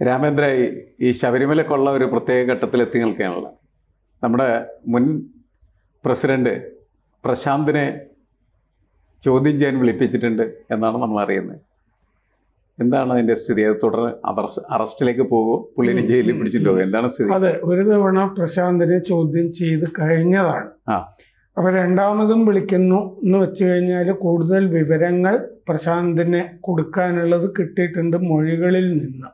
രാമേന്ദ്ര, ഈ ശബരിമലക്കുള്ള ഒരു പ്രത്യേക ഘട്ടത്തിലെത്തി നിൽക്കുകയാണല്ലോ. നമ്മുടെ മുൻ പ്രസിഡന്റ് പ്രശാന്തിനെ ചോദ്യം ചെയ്യാൻ വിളിപ്പിച്ചിട്ടുണ്ട് എന്നാണ് നമ്മൾ അറിയുന്നത്. എന്താണ് അതിൻ്റെ സ്ഥിതി? അത് തുടർന്ന് അറസ്റ്റിലേക്ക് പോകുമോ, പുള്ളിനെ ജയിലിൽ പിടിച്ചിട്ടോ, എന്താണ് സ്ഥിതി? അതെ, ഒരു തവണ പ്രശാന്തിനെ ചോദ്യം ചെയ്ത് കഴിഞ്ഞതാണ്. അപ്പൊ രണ്ടാമതും വിളിക്കുന്നു എന്ന് വെച്ച് കഴിഞ്ഞാൽ കൂടുതൽ വിവരങ്ങൾ പ്രശാന്തിനെ കൊടുക്കാനുള്ളത് കിട്ടിയിട്ടുണ്ട് മൊഴികളിൽ നിന്ന്.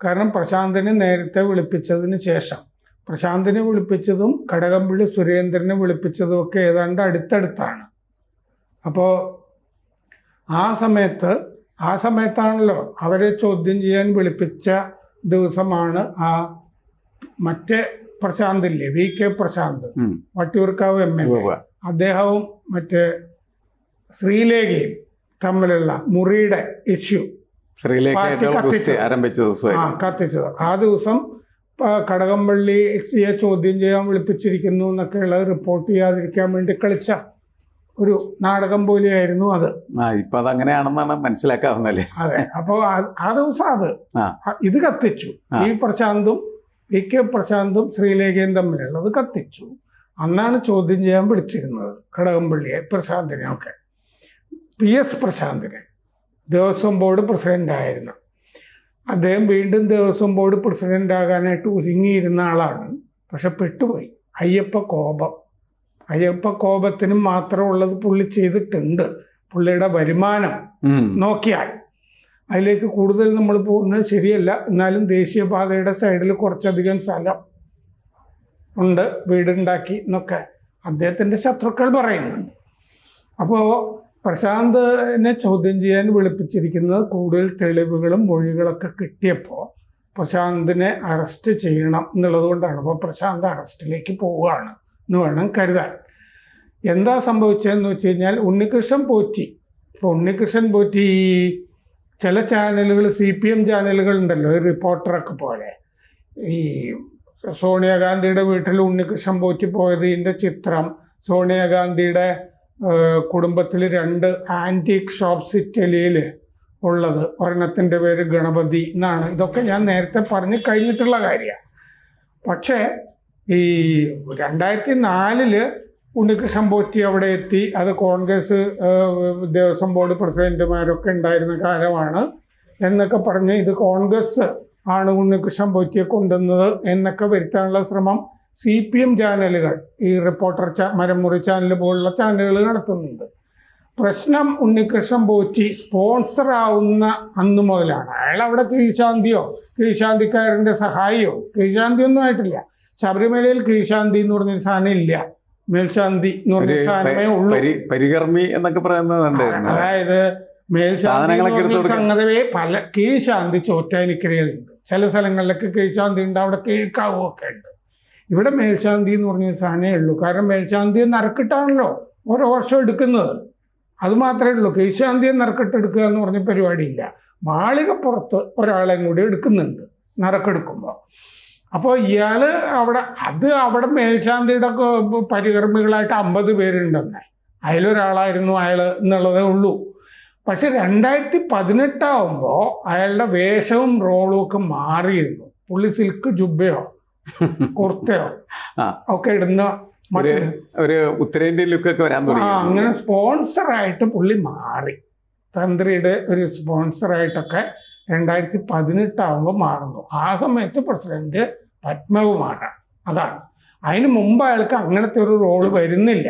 കാരണം പ്രശാന്തിനെ നേരത്തെ വിളിപ്പിച്ചതിന് ശേഷം, പ്രശാന്തിനെ വിളിപ്പിച്ചതും കടകംപള്ളി സുരേന്ദ്രനെ വിളിപ്പിച്ചതും ഒക്കെ ഏതാണ്ട് അടുത്തടുത്താണ്. അപ്പോൾ ആ സമയത്താണല്ലോ അവരെ ചോദ്യം ചെയ്യാൻ വിളിപ്പിച്ച ദിവസമാണ് ആ മറ്റേ പ്രശാന്തില്ലേ, വി കെ പ്രശാന്ത്, വട്ടിയൂർക്കാവ് MLA, അദ്ദേഹവും മറ്റേ ശ്രീലേഖയും തമ്മിലുള്ള മുറിയുടെ ഇഷ്യൂ കത്തിച്ചത്. ആ ദിവസം കടകംപള്ളിയെ ചോദ്യം ചെയ്യാൻ വിളിപ്പിച്ചിരിക്കുന്നു എന്നൊക്കെയുള്ള റിപ്പോർട്ട് ചെയ്യാതിരിക്കാൻ വേണ്ടി കളിച്ച ഒരു നാടകം പോലെയായിരുന്നു അത്. ഇപ്പൊ അതങ്ങനെയാണെന്നാണ് മനസ്സിലാക്കാവുന്നല്ലേ? അതെ. അപ്പോൾ ആ ദിവസം ഇത് കത്തിച്ചു. ഈ പ്രശാന്തും വി കെ പ്രശാന്തും ശ്രീലേഖയും തമ്മിലുള്ളത് കത്തിച്ചു. അന്നാണ് ചോദ്യം ചെയ്യാൻ വിളിച്ചിരുന്നത് കടകംപള്ളിയെ, പ്രശാന്തിനെ ഒക്കെ. PS പ്രശാന്തിനെ, ദേവസ്വം ബോർഡ് പ്രസിഡൻ്റായിരുന്നു അദ്ദേഹം. വീണ്ടും ദേവസ്വം ബോർഡ് പ്രസിഡൻ്റ് ആകാനായിട്ട് ഒരുങ്ങിയിരുന്ന ആളാണ്. പക്ഷെ പെട്ടുപോയി. അയ്യപ്പ കോപത്തിനും മാത്രമുള്ളത് പുള്ളി ചെയ്തിട്ടുണ്ട്. പുള്ളിയുടെ വരുമാനം നോക്കിയാൽ അതിലേക്ക് കൂടുതൽ നമ്മൾ പോകുന്നത് ശരിയല്ല. എന്നാലും ദേശീയപാതയുടെ സൈഡിൽ കുറച്ചധികം സ്ഥലം ഉണ്ട്, വീടുണ്ടാക്കി എന്നൊക്കെ അദ്ദേഹത്തിൻ്റെ ശത്രുക്കൾ പറയുന്നുണ്ട്. അപ്പോൾ പ്രശാന്തിനെ ചോദ്യം ചെയ്യാൻ വിളിപ്പിച്ചിരിക്കുന്നത് കൂടുതൽ തെളിവുകളും മൊഴികളൊക്കെ കിട്ടിയപ്പോൾ പ്രശാന്തിനെ അറസ്റ്റ് ചെയ്യണം എന്നുള്ളത് കൊണ്ടാണ്. അപ്പോൾ പ്രശാന്ത് അറസ്റ്റിലേക്ക് പോവുകയാണ് എന്ന് വേണം കരുതാൻ. എന്താ സംഭവിച്ചതെന്ന് വെച്ച് കഴിഞ്ഞാൽ ഉണ്ണികൃഷ്ണൻ പോറ്റി ചില ചാനലുകൾ, CPM ചാനലുകൾ ഉണ്ടല്ലോ, റിപ്പോർട്ടറൊക്കെ പോലെ, ഈ സോണിയാഗാന്ധിയുടെ വീട്ടിൽ ഉണ്ണികൃഷ്ണൻ പോറ്റി പോയതിൻ്റെ ചിത്രം, സോണിയാഗാന്ധിയുടെ കുടുംബത്തിൽ 2 ആൻറ്റീക് ഷോപ്സ് ഇറ്റലിയിൽ ഉള്ളത്, ഒരെണ്ണത്തിൻ്റെ പേര് ഗണപതി എന്നാണ്. ഇതൊക്കെ ഞാൻ നേരത്തെ പറഞ്ഞു കഴിഞ്ഞിട്ടുള്ള കാര്യമാണ്. പക്ഷേ ഈ 2004 ഉണ്ണികൃഷ്ണൻ പോറ്റി അവിടെ എത്തി. അത് കോൺഗ്രസ് ദേവസ്വം ബോർഡ് പ്രസിഡന്റുമാരൊക്കെ ഉണ്ടായിരുന്ന കാലമാണ് എന്നൊക്കെ പറഞ്ഞ് ഇത് കോൺഗ്രസ് ആണ് ഉണ്ണികൃഷ്ണൻ പോറ്റിയെ കൊണ്ടുവന്നത് എന്നൊക്കെ വരുത്താനുള്ള ശ്രമം CPM ചാനലുകൾ, ഈ റിപ്പോർട്ടർ മരമുറി ചാനൽ പോലുള്ള ചാനലുകൾ നടത്തുന്നുണ്ട്. പ്രശ്നം ഉണ്ണികൃഷ്ണൻ പോറ്റി സ്പോൺസർ ആവുന്ന അന്ന് മുതലാണ്. അയാൾ അവിടെ കീഴ്ശാന്തിക്കാരൻ്റെ സഹായിയോ, കീഴ്ശാന്തിയൊന്നും ആയിട്ടില്ല. ശബരിമലയിൽ കീഴ്ശാന്തി എന്ന് പറഞ്ഞൊരു സാധനം ഇല്ല, മേൽശാന്തി എന്ന് പറഞ്ഞ സാധനമേ ഉള്ളൂ. പരികർമ്മി എന്നൊക്കെ പറയുന്നുണ്ട്. അതായത് മേൽശാന്തി സംഗതവേ പല കീഴ്ശാന്തി ചോറ്റാനിക്കരയിലുണ്ട്. ചില സ്ഥലങ്ങളിലൊക്കെ കീഴ്ശാന്തി ഉണ്ട്, അവിടെ കീഴ്ക്കാവും ഒക്കെ ഉണ്ട്. ഇവിടെ മേൽശാന്തി എന്ന് പറഞ്ഞൊരു സാധനമേ ഉള്ളൂ. കാരണം മേൽശാന്തിയെ നറുക്കിട്ടാണല്ലോ ഓരോ വർഷം എടുക്കുന്നത്. അത് മാത്രമേ ഉള്ളൂ. കീഴ്ശാന്തിയെ നറുക്കിട്ടെടുക്കുക എന്ന് പറഞ്ഞ പരിപാടിയില്ല. മാളികപ്പുറത്ത് ഒരാളെയും കൂടി എടുക്കുന്നുണ്ട് നറുക്കെടുക്കുമ്പോൾ. അപ്പോൾ ഇയാൾ അവിടെ മേൽശാന്തിയുടെ പരികർമ്മികളായിട്ട് 50 പേരുണ്ടെന്നേ, അതിലൊരാളായിരുന്നു അയാൾ എന്നുള്ളതേ ഉള്ളൂ. പക്ഷെ 2018 ആവുമ്പോൾ അയാളുടെ വേഷവും റോളും ഒക്കെ മാറിയിരുന്നു. പുള്ളി സിൽക്ക് ജുബയോ കുർത്തയോ ഒക്കെ ഇടുന്ന ഒരു ഉത്തരേന്ത്യൻ ലുക്കൊക്കെ വരാൻ തുടങ്ങി. അങ്ങനെ സ്പോൺസറായിട്ട് പുള്ളി മാറി. തന്ത്രിയുടെ ഒരു സ്പോൺസറായിട്ടൊക്കെ 2018 ആവുമ്പോൾ മാറുന്നു. ആ സമയത്ത് പ്രസിഡന്റ് പത്മകുമാറാണ്. അതാണ്. അതിന് മുമ്പ് അയാൾക്ക് അങ്ങനത്തെ ഒരു റോള് വരുന്നില്ല.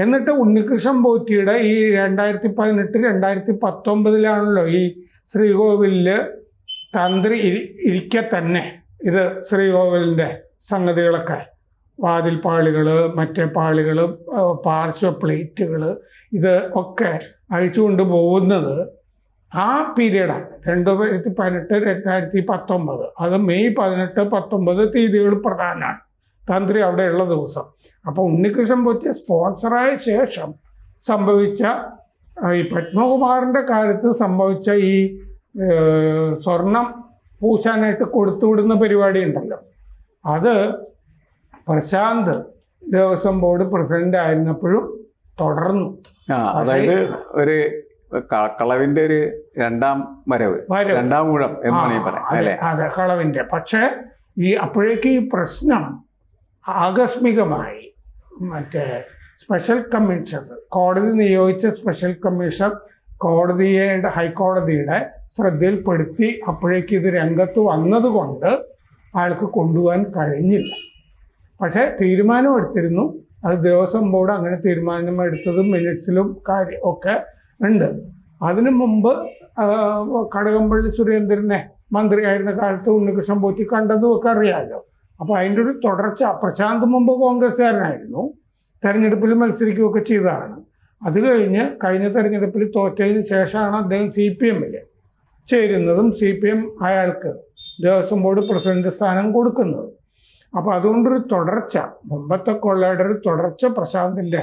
എന്നിട്ട് ഉണ്ണികൃഷ്ണൻ പോറ്റിയുടെ ഈ 2018-2019 ഈ ശ്രീകോവിലിൽ തന്ത്രി ഇരിക്കെ തന്നെ ഇത് ശ്രീകോവിലിൻ്റെ സംഗതികളൊക്കെ, വാതിൽ പാളികൾ, മറ്റേ പാളികൾ, പാർശ്വ പ്ലേറ്റുകൾ, ഇത് ഒക്കെ അഴിച്ചുകൊണ്ട് പോകുന്നത് ആ പീരീഡാണ്. 2018-2019. അത് മെയ് 18-19 തീയതികൾ പ്രധാനമാണ് തന്ത്രി അവിടെയുള്ള ദിവസം. അപ്പോൾ ഉണ്ണികൃഷ്ണൻ പോറ്റി സ്പോൺസറായ ശേഷം സംഭവിച്ച ഈ പത്മകുമാറിൻ്റെ കാലത്ത് സംഭവിച്ച ഈ സ്വർണം പൂശാനായിട്ട് കൊടുത്തുവിടുന്ന പരിപാടി ഉണ്ടല്ലോ, അത് പ്രശാന്ത് ദേവസ്വം ബോർഡ് പ്രസിഡന്റ് ആയിരുന്നപ്പോഴും തുടർന്നു. അതായത് കളവിന്റെ ഒരു രണ്ടാം വരവ്, രണ്ടാം ഊഴം എന്നാണ് ഈ പറയാം അല്ലേ? അതെ, കളവിന്റെ. പക്ഷേ അപ്പോഴേക്ക് ഈ പ്രശ്നം ആകസ്മികമായി മറ്റേ സ്പെഷ്യൽ കമ്മീഷണർ, കോടതി നിയോഗിച്ച സ്പെഷ്യൽ കമ്മീഷണർ ഹൈക്കോടതിയുടെ ശ്രദ്ധയിൽപ്പെടുത്തി. അപ്പോഴേക്ക് ഇത് രംഗത്ത് വന്നതുകൊണ്ട് ആൾക്ക് കൊണ്ടുപോകാൻ കഴിഞ്ഞില്ല. പക്ഷേ തീരുമാനം എടുത്തിരുന്നു. അത് ദേവസ്വം ബോർഡ് അങ്ങനെ തീരുമാനമെടുത്തതും മിനിറ്റ്സിലും ഒക്കെ ഉണ്ട്. അതിനു മുമ്പ് കടകംപള്ളി സുരേന്ദ്രനെ മന്ത്രിയായിരുന്ന കാലത്ത് ഉണ്ണികൃഷ്ണൻ പോറ്റി കണ്ടതും ഒക്കെ അറിയാമല്ലോ. അപ്പോൾ അതിൻ്റെ ഒരു തുടർച്ച. പ്രശാന്ത് മുമ്പ് കോൺഗ്രസ്സുകാരനായിരുന്നു, തെരഞ്ഞെടുപ്പിൽ മത്സരിക്കുകയൊക്കെ ചെയ്തതാണ്. അത് കഴിഞ്ഞ് കഴിഞ്ഞ തെരഞ്ഞെടുപ്പിൽ തോറ്റതിന് ശേഷമാണ് അദ്ദേഹം CPM-ൽ ചേരുന്നതും CPM അയാൾക്ക് ദേവസ്വം ബോർഡ് പ്രസിഡന്റ് സ്ഥാനം കൊടുക്കുന്നത്. അപ്പോൾ അതുകൊണ്ടൊരു തുടർച്ച, മുമ്പത്തെ കൊള്ളയുടെ ഒരു തുടർച്ച പ്രശാന്തിൻ്റെ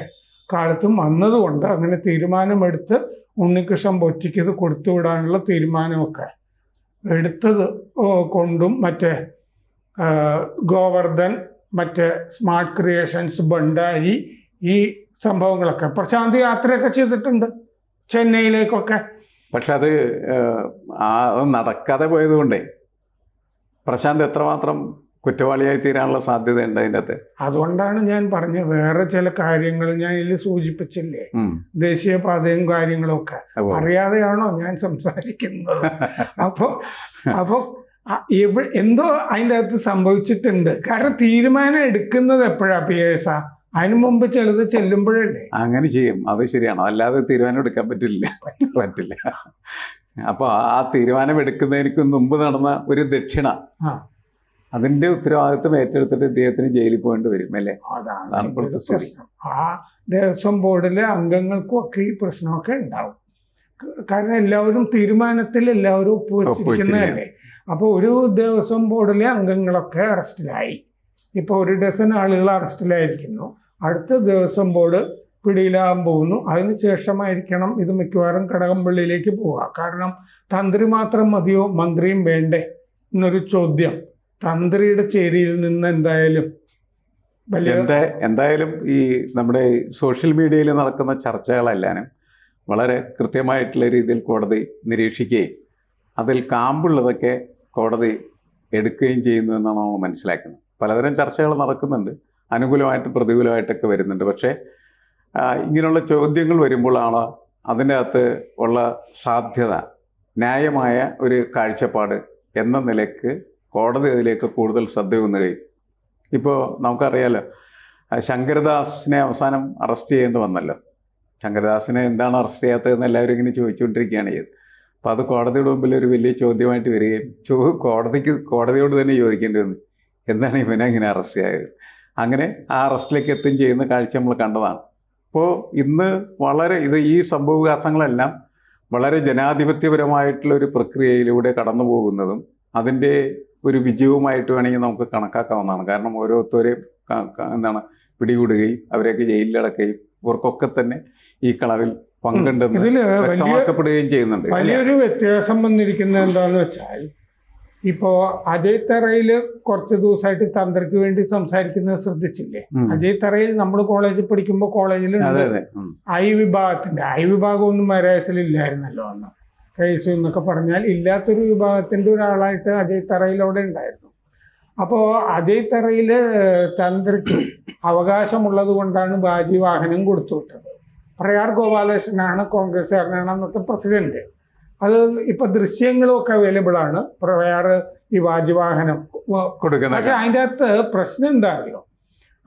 കാലത്തും വന്നതുകൊണ്ട് അങ്ങനെ തീരുമാനമെടുത്ത് ഉണ്ണികൃഷ്ണൻ പോറ്റിക്ക് ഇത് കൊടുത്തുവിടാനുള്ള തീരുമാനമൊക്കെ എടുത്തത് കൊണ്ടും മറ്റേ ഗോവർദ്ധൻ, മറ്റേ സ്മാർട്ട് ക്രിയേഷൻസ്, ഭണ്ഡാരി, ഈ സംഭവങ്ങളൊക്കെ പ്രശാന്ത് യാത്രയൊക്കെ ചെയ്തിട്ടുണ്ട് ചെന്നൈയിലേക്കൊക്കെ. പക്ഷെ അത് നടക്കാതെ പോയത് കൊണ്ടേ പ്രശാന്ത് എത്രമാത്രം കുറ്റവാളിയായി തീരാനുള്ള സാധ്യതയുണ്ട് അതിൻ്റെ അകത്ത്. അതുകൊണ്ടാണ് ഞാൻ പറഞ്ഞത്, വേറെ ചില കാര്യങ്ങൾ ഞാൻ ഇതിൽ സൂചിപ്പിച്ചില്ലേ, ദേശീയപാതയും കാര്യങ്ങളൊക്കെ അറിയാതെയാണോ ഞാൻ സംസാരിക്കുന്നത്? അപ്പോൾ എന്തോ അതിൻ്റെ അകത്ത് സംഭവിച്ചിട്ടുണ്ട്. കാരണം തീരുമാനം എടുക്കുന്നത് എപ്പോഴാണ് പിയേഴ്സ? അതിനു മുമ്പ് ചിലത് ചെല്ലുമ്പോഴല്ലേ. അങ്ങനെ ചെയ്യും, അത് ശരിയാണോ? അല്ലാതെ തീരുമാനം എടുക്കാൻ പറ്റില്ല. അപ്പോൾ ആ തീരുമാനം എടുക്കുന്നതിന് മുമ്പ് നടന്ന ഒരു ദക്ഷിണ, അതിന്റെ ഉത്തരവാദിത്വം ഏറ്റെടുത്തിട്ട് ഇദ്ദേഹത്തിന് ജയിലിൽ പോകേണ്ടി വരും അല്ലേ? അതാണ് ഇപ്പോഴത്തെ പ്രശ്നം. ആ ദേവസ്വം ബോർഡിലെ അംഗങ്ങൾക്കും ഒക്കെ ഈ പ്രശ്നമൊക്കെ ഉണ്ടാവും. കാരണം എല്ലാവരും തീരുമാനത്തിൽ എല്ലാവരും ഒപ്പുവെച്ചിരിക്കുന്നതല്ലേ. അപ്പോൾ ഒരു ദേവസ്വം ബോർഡിലെ അംഗങ്ങളൊക്കെ അറസ്റ്റിലായി. ഇപ്പോൾ 1 ഡസൻ ആളുകൾ അറസ്റ്റിലായിരിക്കുന്നു. അടുത്ത ദേവസ്വം ബോർഡ് പിടിയിലാകാൻ പോകുന്നു. അതിന് ശേഷമായിരിക്കണം ഇത് മിക്കവാറും കടകംപള്ളിയിലേക്ക് പോവുക. കാരണം തന്ത്രി മാത്രം മതിയോ, മന്ത്രിയും വേണ്ടേ എന്നൊരു ചോദ്യം തന്ത്രിയുടെ ചേരിയിൽ നിന്ന് എന്തായാലും ഈ നമ്മുടെ സോഷ്യൽ മീഡിയയിൽ നടക്കുന്ന ചർച്ചകളെല്ലാനും വളരെ കൃത്യമായിട്ടുള്ള രീതിയിൽ കോടതി നിരീക്ഷിക്കുകയും അതിൽ കാമ്പുള്ളതൊക്കെ കോടതി എടുക്കുകയും ചെയ്യുന്നു എന്നാണ് നമ്മൾ മനസ്സിലാക്കുന്നത്. പലതരം ചർച്ചകൾ നടക്കുന്നുണ്ട്, അനുകൂലമായിട്ടും പ്രതികൂലമായിട്ടൊക്കെ വരുന്നുണ്ട്. പക്ഷേ ഇങ്ങനെയുള്ള ചോദ്യങ്ങൾ വരുമ്പോഴാണ് അതിൻ്റെ അകത്ത് ഉള്ള സാധ്യത, ന്യായമായ ഒരു കാഴ്ചപ്പാട് എന്ന നിലയ്ക്ക് കോടതി അതിലേക്ക് കൂടുതൽ ശ്രദ്ധ കൊന്നുകയും. ഇപ്പോൾ നമുക്കറിയാലോ, ശങ്കരദാസിനെ അവസാനം അറസ്റ്റ് ചെയ്യേണ്ടി വന്നല്ലോ. ശങ്കരദാസിനെ എന്താണ് അറസ്റ്റ് ചെയ്യാത്തതെന്ന് എല്ലാവരും ഇങ്ങനെ ചോദിച്ചുകൊണ്ടിരിക്കുകയാണ് ചെയ്തത്. അപ്പോൾ അത് കോടതിയുടെ മുമ്പിൽ ഒരു വലിയ ചോദ്യമായിട്ട് വരികയും കോടതിയോട് തന്നെ ചോദിക്കേണ്ടി വന്നു, എന്താണ് ഇവനെ ഇങ്ങനെ അറസ്റ്റ് ചെയ്തത്? അങ്ങനെ ആ അറസ്റ്റിലേക്ക് എത്തുകയും ചെയ്യുന്ന കാഴ്ച നമ്മൾ കണ്ടതാണ്. അപ്പോൾ ഇന്ന് ഈ സംഭവവികാസങ്ങളെല്ലാം വളരെ ജനാധിപത്യപരമായിട്ടുള്ളൊരു പ്രക്രിയയിലൂടെ കടന്നു പോകുന്നതും അതിൻ്റെ ഒരു വിജയവുമായിട്ട് വേണമെങ്കിൽ നമുക്ക് കണക്കാക്കാവുന്നതാണ്. കാരണം ഓരോരുത്തരെയും പിടികൂടുകയും അവരെയൊക്കെ ജയിലിലടക്കുകയും ഇവർക്കൊക്കെ തന്നെ ഈ കളവിൽ പങ്കുണ്ടെന്ന് വ്യക്തമാക്കപ്പെടുകയും ചെയ്യുന്നുണ്ട്. വലിയൊരു വ്യത്യാസം വന്നിരിക്കുന്നത് എന്താണെന്ന് വെച്ചാൽ, ഇപ്പോൾ അജയ് തറയിൽ കുറച്ച് ദിവസമായിട്ട് തന്ത്രിക്ക് വേണ്ടി സംസാരിക്കുന്നത് ശ്രദ്ധിച്ചില്ലേ? അജയ് തറയിൽ നമ്മൾ കോളേജിൽ പഠിക്കുമ്പോൾ കോളേജിലുണ്ട് ഐ വിഭാഗമൊന്നും മരാസിലില്ലായിരുന്നല്ലോ അന്ന്. കേസ് എന്നൊക്കെ പറഞ്ഞാൽ ഇല്ലാത്തൊരു വിഭാഗത്തിൻ്റെ ഒരാളായിട്ട് അജയ് തറയിൽ അവിടെ ഉണ്ടായിരുന്നു. അപ്പോൾ അജയ് തറയിൽ തന്ത്രിക്ക് അവകാശമുള്ളത് കൊണ്ടാണ് ബാജി വാഹനം കൊടുത്തുവിട്ടത്. പ്രയാർ ഗോപാലകൃഷ്ണനാണ്, കോൺഗ്രസ്സുകാരനാണ് അന്നത്തെ പ്രസിഡന്റ്. അത് ഇപ്പം ദൃശ്യങ്ങളൊക്കെ അവൈലബിൾ ആണ്, പ്രയാർ ഈ വാജിവാഹനം കൊടുക്കുന്നത്. പക്ഷെ അതിൻ്റെ അകത്ത് പ്രശ്നം എന്താ അറിയോ?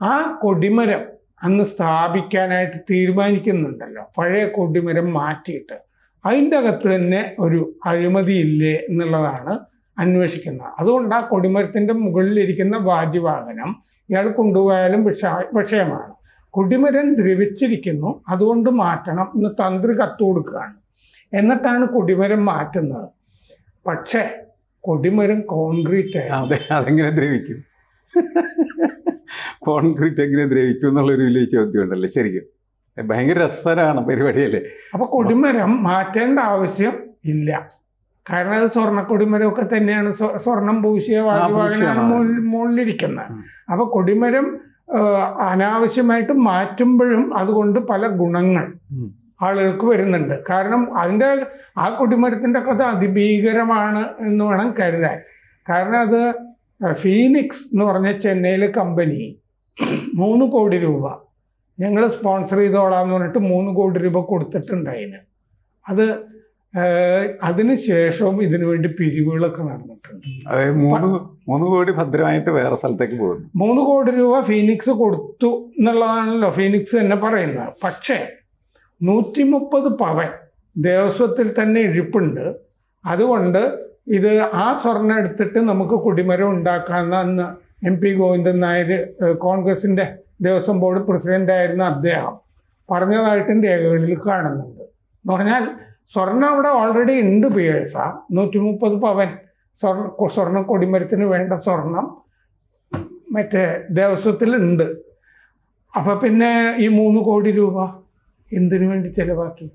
ആ കൊടിമരം അന്ന് സ്ഥാപിക്കാനായിട്ട് തീരുമാനിക്കുന്നുണ്ടല്ലോ, പഴയ കൊടിമരം മാറ്റിയിട്ട് അതിൻ്റെ അകത്ത് തന്നെ ഒരു അഴിമതിയില്ലേ എന്നുള്ളതാണ് അന്വേഷിക്കുന്നത്. അതുകൊണ്ട് ആ കൊടിമരത്തിൻ്റെ മുകളിലിരിക്കുന്ന വാജിവാഹനം ഇയാൾ കൊണ്ടുപോയാലും വിഷയമാണ്. കൊടിമരം ദ്രവിച്ചിരിക്കുന്നു, അതുകൊണ്ട് മാറ്റണം എന്ന് തന്ത്രി കത്ത് കൊടുക്കുകയാണ്. എന്നിട്ടാണ് കൊടിമരം മാറ്റുന്നത്. പക്ഷേ കൊടിമരം കോൺക്രീറ്റ് അതെങ്ങനെ ദ്രവിക്കും? കോൺക്രീറ്റ് എങ്ങനെ ദ്രവിക്കും എന്നുള്ളൊരു വലിയ ചോദ്യം ഉണ്ടല്ലോ. ശരിക്കും ഭയങ്കര രസകരമാണ് പരിപാടിയല്ലേ. അപ്പോൾ കൊടിമരം മാറ്റേണ്ട ആവശ്യം ഇല്ല. കാരണം അത് സ്വർണ്ണ കൊടിമരമൊക്കെ തന്നെയാണ്, സ്വർണം പൂശിയ വാജിവാഹനാണ് മുകളിലിരിക്കുന്നത്. അപ്പോൾ കൊടിമരം അനാവശ്യമായിട്ട് മാറ്റുമ്പോഴും അതുകൊണ്ട് പല ഗുണങ്ങൾ ആളുകൾക്ക് വരുന്നുണ്ട്. കാരണം അതിൻ്റെ ആ കൊടിമരത്തിൻ്റെ കഥ അതിഭീകരമാണ് എന്ന് വേണം കരുതാൻ. കാരണം അത് ഫീനിക്സ് എന്ന് പറഞ്ഞ ചെന്നൈയിലെ കമ്പനി 3 കോടി രൂപ ഞങ്ങൾ സ്പോൺസർ ചെയ്തോളാന്ന് പറഞ്ഞിട്ട് 3 കോടി രൂപ കൊടുത്തിട്ടുണ്ട് അതിന്. അത് അതിന് ശേഷവും ഇതിനു വേണ്ടി പിരിവുകളൊക്കെ നടന്നിട്ടുണ്ട്. അതായത് 3 കോടി ഭദ്രമായിട്ട് വേറെ സ്ഥലത്തേക്ക് പോകുന്നു. 3 കോടി രൂപ ഫീനിക്സ് കൊടുത്തു എന്നുള്ളതാണല്ലോ ഫീനിക്സ് തന്നെ പറയുന്നത്. പക്ഷേ 130 പവൻ ദേവസ്വത്തിൽ തന്നെ ഇരിപ്പുണ്ട്. അതുകൊണ്ട് ഇത് ആ സ്വർണ്ണം എടുത്തിട്ട് നമുക്ക് കൊടിമരം ഉണ്ടാക്കാമെന്ന് MP ഗോവിന്ദൻ നായർ, കോൺഗ്രസിൻ്റെ ദേവസ്വം ബോർഡ് പ്രസിഡൻ്റായിരുന്ന അദ്ദേഹം പറഞ്ഞതായിട്ടും രേഖകളിൽ കാണുന്നുണ്ട്. എന്ന് പറഞ്ഞാൽ സ്വർണ്ണം അവിടെ ഓൾറെഡി ഉണ്ട്. പിയേഴ്സ 130 പവൻ സ്വർണ്ണ കൊടിമരത്തിന് വേണ്ട സ്വർണം മറ്റേ ദേവസ്വത്തിലുണ്ട്. അപ്പം പിന്നെ ഈ 3 കോടി രൂപ എന്തിനു വേണ്ടി ചെലവാക്കി?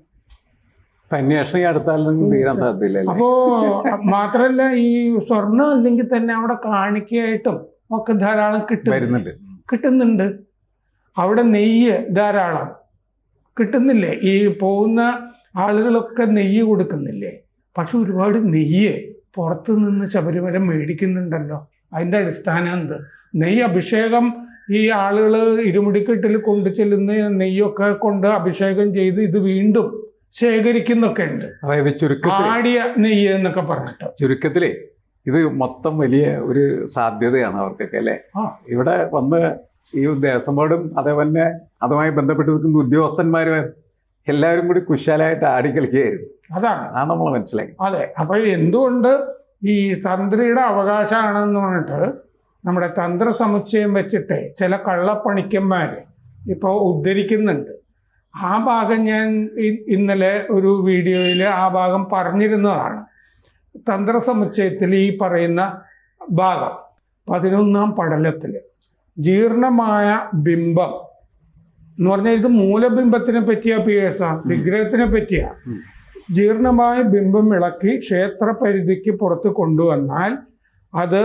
അന്വേഷണം അടുത്താലൊന്നും തീരാൻ സാധ്യതയില്ല. അപ്പോൾ മാത്രമല്ല, ഈ സ്വർണം അല്ലെങ്കിൽ തന്നെ അവിടെ കാണിക്കയായിട്ടും ഒക്കെ ധാരാളം കിട്ടുന്നുണ്ട്. അവിടെ നെയ്യ് ധാരാളം കിട്ടുന്നില്ലേ? ഈ പോകുന്ന ആളുകളൊക്കെ നെയ്യ് കൊടുക്കുന്നില്ലേ? പക്ഷെ ഒരുപാട് നെയ്യ് പുറത്തു നിന്ന് ശബരിമല മേടിക്കുന്നുണ്ടല്ലോ. അതിൻ്റെ അടിസ്ഥാനം എന്ത്? നെയ്യ് അഭിഷേകം ഈ ആളുകൾ ഇരുമുടിക്കെട്ടിൽ കൊണ്ടു ചെല്ലുന്ന നെയ്യൊക്കെ കൊണ്ട് അഭിഷേകം ചെയ്ത് ഇത് വീണ്ടും ശേഖരിക്കുന്നൊക്കെ ഉണ്ട്. അതായത് ആടിയ നെയ്യ് എന്നൊക്കെ പറഞ്ഞിട്ട്. ചുരുക്കത്തിലേ ഇത് മൊത്തം വലിയ ഒരു സാധ്യതയാണ് അവർക്കൊക്കെ അല്ലേ? ഇവിടെ വന്ന് ഈ ദേവസ്വം ബോർഡും അതേപോലെ അതുമായി ബന്ധപ്പെട്ട് നിൽക്കുന്ന ഉദ്യോഗസ്ഥന്മാരും എല്ലാവരും കൂടി കുശാലായിട്ട് ആടിക്കളിക്കുകയായിരുന്നു. അതാണ് നമ്മൾ മനസ്സിലാക്കി. അതെ. അപ്പൊ എന്തുകൊണ്ട് ഈ തന്ത്രിയുടെ അവകാശമാണെന്ന് പറഞ്ഞിട്ട് നമ്മുടെ തന്ത്ര സമുച്ചയം വെച്ചിട്ട് ചില കള്ളപ്പണിക്കന്മാർ ഇപ്പോൾ ഉദ്ധരിക്കുന്നുണ്ട്. ആ ഭാഗം ഞാൻ ഇന്നലെ ഒരു വീഡിയോയിൽ ആ ഭാഗം പറഞ്ഞിരുന്നതാണ്. തന്ത്ര സമുച്ചയത്തിൽ ഈ പറയുന്ന ഭാഗം 11-ാം പടലത്തിൽ ജീർണമായ ബിംബം എന്ന് പറഞ്ഞാൽ ഇത് മൂലബിംബത്തിനെ പറ്റിയ വിഗ്രഹത്തിനെ പറ്റിയ ജീർണമായ ബിംബം ഇളക്കി ക്ഷേത്ര പരിധിക്ക് പുറത്ത് കൊണ്ടുവന്നാൽ അത്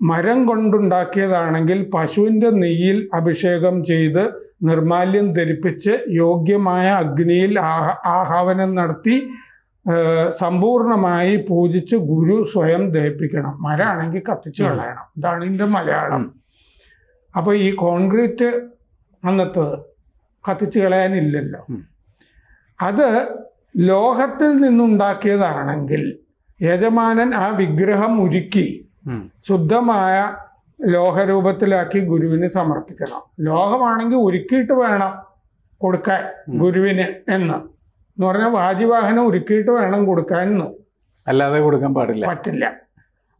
മരം കൊണ്ടുണ്ടാക്കിയതാണെങ്കിൽ പശുവിൻ്റെ നെയ്യിൽ അഭിഷേകം ചെയ്ത് നിർമാല്യം ധരിപ്പിച്ച് യോഗ്യമായ അഗ്നിയിൽ ആഹ്വാനം നടത്തി സമ്പൂർണമായി പൂജിച്ച് ഗുരു സ്വയം ദഹിപ്പിക്കണം. മരമാണെങ്കിൽ കത്തിച്ച് കളയണം. ഇതാണ് ഇതിൻ്റെ മലയാളം. അപ്പോൾ ഈ കോൺക്രീറ്റ് അന്നത്തത് കത്തിച്ച് കളയാനില്ലല്ലോ. അത് ലോഹത്തിൽ നിന്നുണ്ടാക്കിയതാണെങ്കിൽ യജമാനൻ ആ വിഗ്രഹം ഉരുക്കി ശുദ്ധമായ ലോഹരൂപത്തിലാക്കി ഗുരുവിന് സമർപ്പിക്കണം. ലോഹമാണെങ്കിൽ ഉരുക്കിയിട്ട് വേണം കൊടുക്കാൻ ഗുരുവിന് എന്ന് പറഞ്ഞാൽ വാജിവാഹനം ഉരുക്കിയിട്ട് വേണം കൊടുക്കാൻ. അല്ലാതെ കൊടുക്കാൻ പറ്റില്ല.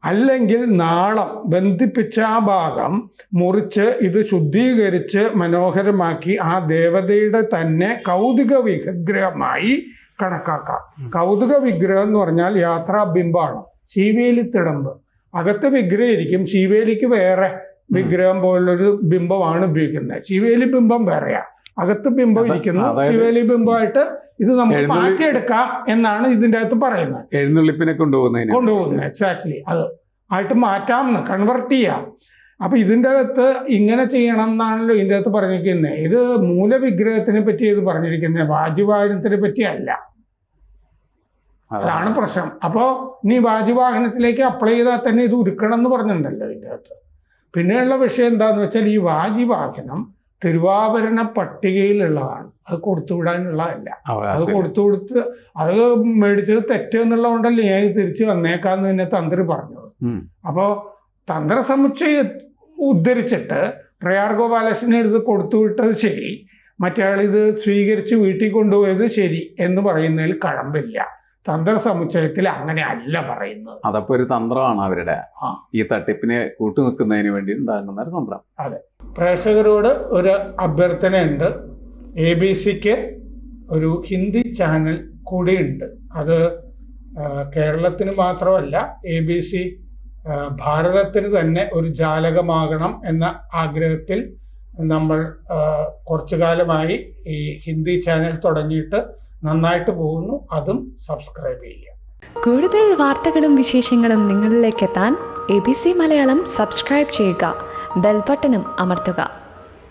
അല്ലെങ്കിൽ നാളം ബന്ധിപ്പിച്ച ആ ഭാഗം മുറിച്ച് ഇത് ശുദ്ധീകരിച്ച് മനോഹരമാക്കി ആ ദേവതയുടെ തന്നെ കൗതുക വിഗ്രഹമായി കണക്കാക്കാം. കൗതുക വിഗ്രഹം എന്ന് പറഞ്ഞാൽ യാത്രാബിംബമാണ്. ശീവേലി തിടമ്പ് അകത്ത് വിഗ്രഹം ഇരിക്കും, ശീവേലിക്ക് വേറെ വിഗ്രഹം പോലുള്ളൊരു ബിംബമാണ് ഉപയോഗിക്കുന്നത്. ശീവേലി ബിംബം വേറെയാ, അകത്ത് ബിംബം ഇരിക്കുന്നു. ശിവേലി ബിംബമായിട്ട് ഇത് നമുക്ക് മാറ്റിയെടുക്കാം എന്നാണ് ഇതിൻ്റെ അകത്ത് പറയുന്നത്. എഴുന്നള്ളിപ്പിനെ കൊണ്ടുപോകുന്നത് എക്സാക്ട്ലി അത് ആയിട്ട് മാറ്റാമെന്ന് കൺവെർട്ട് ചെയ്യാം. അപ്പൊ ഇതിൻ്റെ അകത്ത് ഇങ്ങനെ ചെയ്യണം എന്നാണല്ലോ ഇതിൻ്റെ അകത്ത് പറഞ്ഞിരിക്കുന്നത്. ഇത് മൂലവിഗ്രഹത്തിനെ പറ്റി ഇത് പറഞ്ഞിരിക്കുന്നത്, വാജിവാഹനത്തിനെ പറ്റി അല്ല. അതാണ് പ്രശ്നം. അപ്പോൾ നീ വാജിവാഹനത്തിലേക്ക് അപ്ലൈ ചെയ്താൽ തന്നെ ഇത് ഉരുക്കണം എന്ന് പറഞ്ഞിട്ടുണ്ടല്ലോ ഇതിൻ്റെ അകത്ത്. പിന്നെയുള്ള വിഷയം എന്താണെന്ന് വെച്ചാൽ ഈ വാജിവാഹനം തിരുവാഭരണ പട്ടികയിലുള്ളതാണ്. അത് കൊടുത്തുവിടാനുള്ളതല്ല. അത് കൊടുത്ത് അത് മേടിച്ചത് തെറ്റ് എന്നുള്ളതുകൊണ്ടല്ലേ ഞാൻ തിരിച്ചു വന്നേക്കാന്ന് തന്നെ തന്ത്രി പറഞ്ഞത്. അപ്പോൾ തന്ത്ര സമുച്ചയം ഉദ്ധരിച്ചിട്ട് പ്രയാർ ഗോപാലകൃഷ്ണനെ എടുത്ത് കൊടുത്തുവിട്ടത് ശരി, മറ്റേ ഇത് സ്വീകരിച്ച് വീട്ടിൽ കൊണ്ടുപോയത് ശരി എന്ന് പറയുന്നതിൽ കഴമ്പില്ല. തന്ത്ര സമുച്ചയത്തിൽ അങ്ങനെ അല്ല പറയുന്നത്. അതപ്പോ ഒരു തന്ത്രമാണ് അവരുടെ ഈ തട്ടിപ്പിനെ കൂട്ടുനിൽക്കുന്നതിന് വേണ്ടി ഉണ്ടാകുന്ന ഒരു തന്ത്രം. അതെ. പ്രേക്ഷകരോട് ഒരു അഭ്യർത്ഥനയുണ്ട്. ABC-ക്ക് ഒരു ഹിന്ദി ചാനൽ കൂടിയുണ്ട്. അത് കേരളത്തിന് മാത്രമല്ല, ABC ഭാരതത്തിന് തന്നെ ഒരു ജാലകമാകണം എന്ന ആഗ്രഹത്തിൽ നമ്മൾ കുറച്ചു കാലമായി ഈ ഹിന്ദി ചാനൽ തുടങ്ങിയിട്ട് നന്നായിട്ട് പോകുന്നു. അതും സബ്സ്ക്രൈബ് ചെയ്യുക. കൂടുതൽ വാർത്തകളും വിശേഷങ്ങളും നിങ്ങളിലേക്ക് എത്താൻ ABC മലയാളം സബ്സ്ക്രൈബ് ചെയ്യുക, ബെൽ ബട്ടണും അമർത്തുക.